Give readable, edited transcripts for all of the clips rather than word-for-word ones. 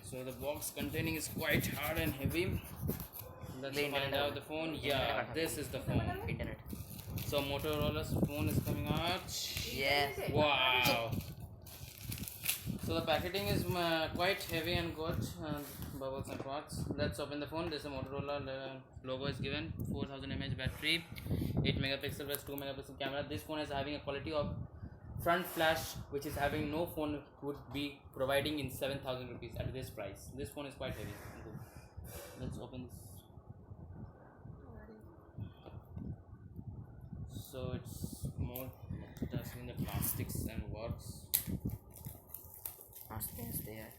So the box containing is quite hard and heavy. Let's find out the phone. Yeah, this is the phone. Internet. So Motorola's phone is coming out. Yes. Wow. So the packaging is quite heavy and good. Bubbles and parts. Let's open the phone. This is a Motorola logo is given. 4000 mAh battery, 8 megapixel plus 2 megapixel camera. This phone is having a quality of front flash which is having no phone would be providing in 7000 rupees at this price. This phone is quite heavy. Let's open this. So it's more touching the plastics and works. There.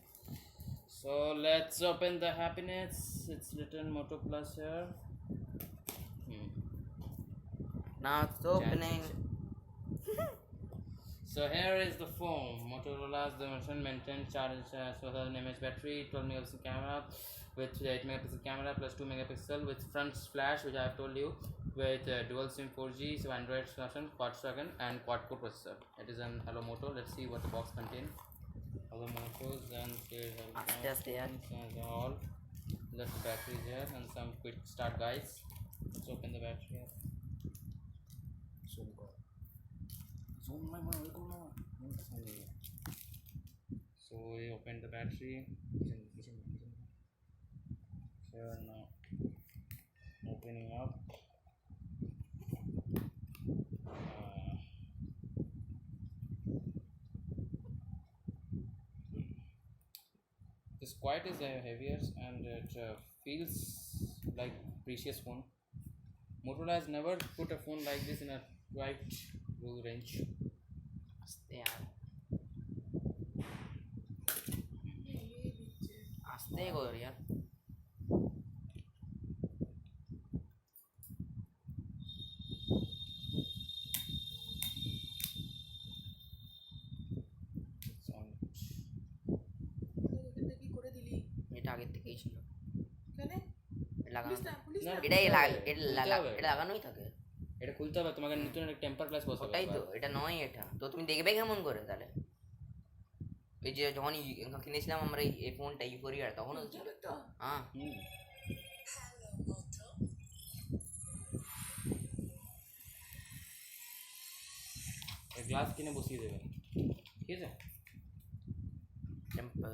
So let's open the happiness. It's written Moto Plus here. Now it's opening. So here is the phone. Motorola's the version maintained charge 4000 mAh battery, 12 megapixel camera with 8 megapixel camera plus 2 megapixel with front flash, which I have told you, with dual SIM 4G, so Android version, quad second and quad core processor. It is an Hello Moto. Let's see what the box contains. Hello Motos and Just there. all. Left batteries here and some quick start guides. Let's open the battery here. So we opened the battery. Here now opening up. This quite is heavier and it feels like precious phone. Motorola has never put a phone like this in a quite low range. Aste go yaar. It's on. এটা আগে থেকেই ছিল। কেন? Police না এটা লাগানোই থাকে। এটা খুলতে হবে তোমাকে, নতুন একটা টেম্পার গ্লাস বসাবে। ওটাই তো, এটা নয় এটা। তো তুমি দেখবে কেমন করে তাহলে? এই যে যখন কিনেছিলাম আমরা এই ফোনটা ইউফোরিয়ার তখন ছিল তো। হ্যাঁ। গ্লাস কিনে বসিয়ে দেবে, ঠিক আছে? টেম্পার